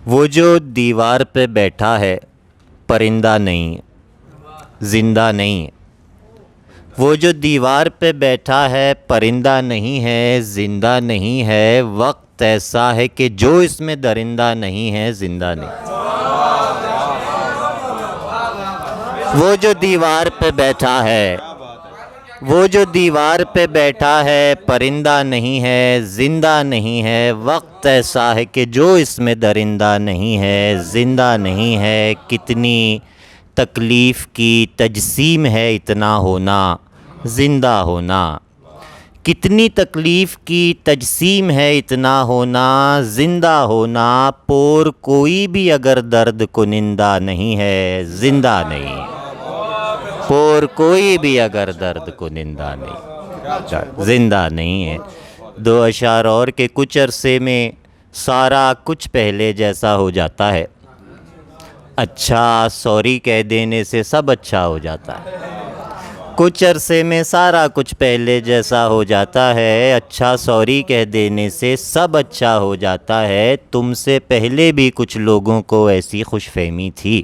وہ جو دیوار پہ بیٹھا ہے پرندہ نہیں ہے، زندہ نہیں ہے۔ وہ جو دیوار پہ بیٹھا ہے پرندہ نہیں ہے، زندہ نہیں ہے۔ وقت ایسا ہے کہ جو اس میں درندہ نہیں ہے، زندہ نہیں۔ وہ جو دیوار پہ بیٹھا ہے، وہ جو دیوار پہ بیٹھا ہے پرندہ نہیں ہے، زندہ نہیں ہے۔ وقت ایسا ہے کہ جو اس میں درندہ نہیں ہے، زندہ نہیں ہے۔ کتنی تکلیف کی تجسیم ہے اتنا ہونا، زندہ ہونا۔ کتنی تکلیف کی تجسیم ہے اتنا ہونا، زندہ ہونا۔ پور کوئی بھی اگر درد کنندہ نہیں ہے، زندہ نہیں۔ پور کوئی بھی اگر درد کنندہ نہیں، زندہ نہیں ہے۔ دو اشعار اور کہ کچھ عرصے میں سارا کچھ پہلے جیسا ہو جاتا ہے، اچھا سوری کہہ دینے سے سب اچھا ہو جاتا ہے۔ کچھ عرصے میں سارا کچھ پہلے جیسا ہو جاتا ہے، اچھا سوری کہہ دینے سے سب اچھا ہو جاتا ہے۔ تم سے پہلے بھی کچھ لوگوں کو ایسی خوش فہمی تھی،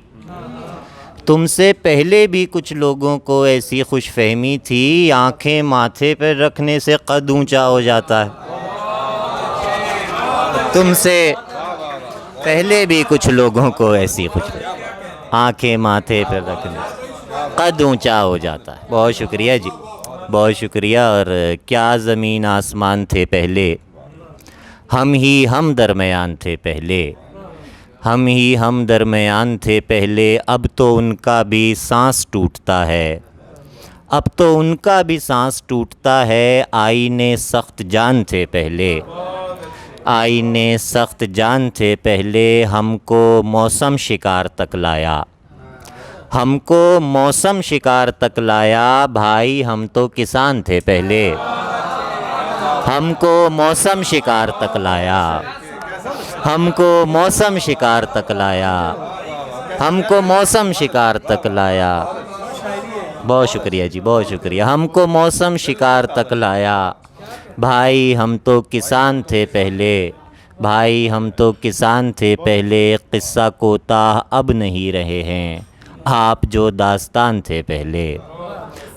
تم سے پہلے بھی کچھ لوگوں کو ایسی خوش فہمی تھی۔ آنکھیں ماتھے پہ رکھنے سے قد اونچا ہو جاتا ہے۔ تم سے پہلے بھی کچھ لوگوں کو ایسی خوش فہمی، آنکھیں ماتھے پہ رکھنے سے قد اونچا ہو جاتا ہے۔ بہت شکریہ جی، بہت شکریہ۔ اور کیا زمین آسمان تھے پہلے، ہم ہی ہم درمیان تھے پہلے، ہم ہی ہم درمیان تھے پہلے۔ اب تو ان کا بھی سانس ٹوٹتا ہے، اب تو ان کا بھی سانس ٹوٹتا ہے۔ آئینے سخت جان تھے پہلے، آئینے سخت جان تھے پہلے۔ ہم کو موسم شکار تک لایا، ہم کو موسم شکار تک لایا۔ بھائی ہم تو کسان تھے پہلے، ہم کو موسم شکار تک لایا، ہم کو موسم شکار تک لایا، ہم کو موسم شکار تک لایا۔ بہت شکریہ جی، بہت شکریہ۔ ہم کو موسم شکار تک لایا۔ بھائی ہم تو کسان تھے پہلے، بھائی ہم تو کسان تھے پہلے۔ قصہ کوتاہ اب نہیں رہے ہیں، آپ جو داستان تھے پہلے،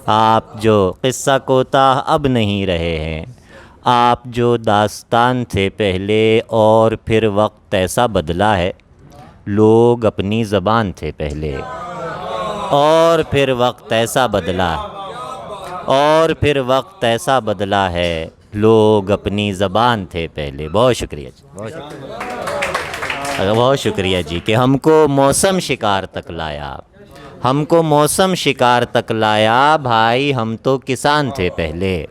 آپ جو قصہ کوتاہ اب نہیں رہے ہیں، آپ جو داستان تھے پہلے۔ اور پھر وقت ایسا بدلا ہے، لوگ اپنی زبان تھے پہلے۔ اور پھر وقت ایسا بدلا، اور پھر وقت ایسا بدلا ہے، لوگ اپنی زبان تھے پہلے۔ بہت شکریہ جی، بہت شکریہ، بہت شکریہ جی کہ ہم کو موسم شکار تک لایا، ہم کو موسم شکار تک لایا۔ بھائی ہم تو کسان تھے پہلے،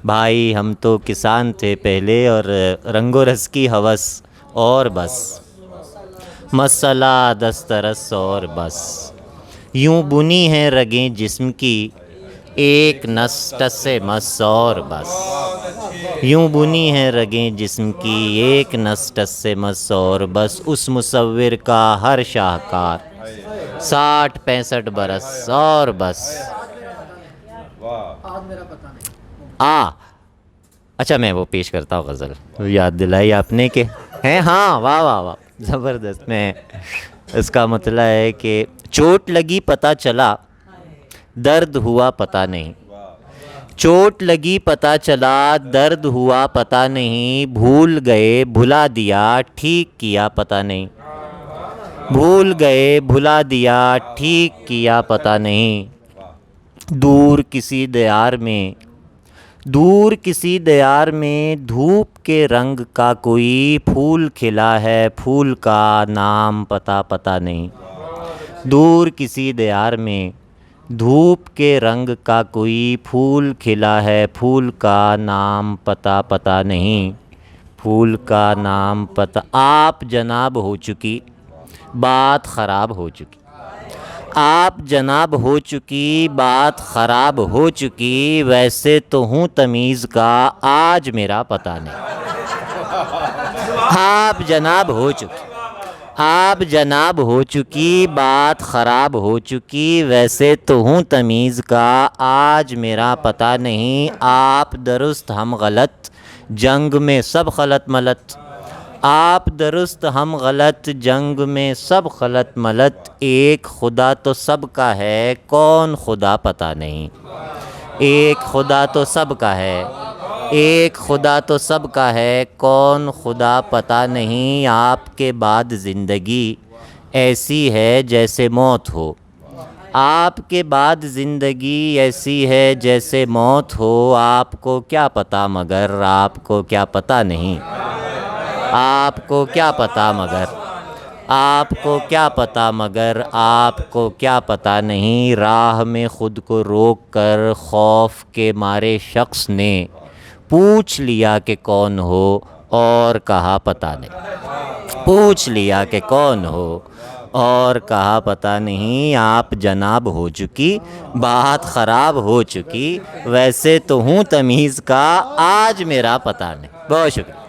بھائی ہم تو کسان تھے پہلے۔ اور رنگ و رس کی ہوس اور بس، مسئلہ دسترس اور بس، یوں بنی ہیں رگیں جسم کی ایک نس ٹس مس اور بس، یوں بنی ہیں رگیں جسم کی ایک نس ٹس مس اور بس۔ اس مصور کا ہر شاہکار 60-65 برس اور بس۔ اچھا میں وہ پیش کرتا ہوں غزل، یاد دلائی آپ نے کہ ہیں؟ ہاں واہ واہ واہ، زبردست۔ میں اس کا مطلب ہے کہ چوٹ لگی پتہ چلا، درد ہوا پتہ نہیں، چوٹ لگی پتہ چلا، درد ہوا پتہ نہیں۔ بھول گئے بھلا دیا، ٹھیک کیا پتہ نہیں، بھول گئے بھلا دیا، ٹھیک کیا پتہ نہیں۔ دور کسی دیار میں، دور کسی دیار میں دھوپ کے رنگ کا کوئی پھول کھلا ہے، پھول کا نام پتہ نہیں۔ دور کسی دیار میں دھوپ کے رنگ کا کوئی پھول کھلا ہے، پھول کا نام پتہ نہیں، پھول کا نام پتہ۔ آپ جناب ہو چکی بات خراب ہو چکی، آپ جناب ہو چکی بات خراب ہو چکی۔ ویسے تو ہوں تمیز کا آج میرا پتہ نہیں، آپ جناب ہو چکی، آپ جناب ہو چکی بات خراب ہو چکی۔ ویسے تو ہوں تمیز کا آج میرا پتہ نہیں۔ آپ درست ہم غلط، جنگ میں سب خلط ملت، آپ درست ہم غلط، جنگ میں سب خلط ملت، ایک خدا تو سب کا ہے کون خدا پتہ نہیں، ایک خدا تو سب کا ہے، ایک خدا تو سب کا ہے کون خدا پتہ نہیں، آپ کے بعد زندگی ایسی ہے جیسے موت ہو، آپ کے بعد زندگی ایسی ہے جیسے موت ہو، آپ کو کیا پتہ مگر آپ کو کیا پتہ نہیں، آپ کو کیا پتہ مگر آپ کو کیا پتہ مگر آپ کو کیا پتہ نہیں، راہ میں خود کو روک کر خوف کے مارے شخص نے پوچھ لیا کہ کون ہو اور کہا پتہ نہیں، پوچھ لیا کہ کون ہو اور کہا پتہ نہیں، آپ جناب ہو چکی بات خراب ہو چکی، ویسے تو ہوں تمیز کا آج میرا پتہ نہیں۔ بہت شکریہ۔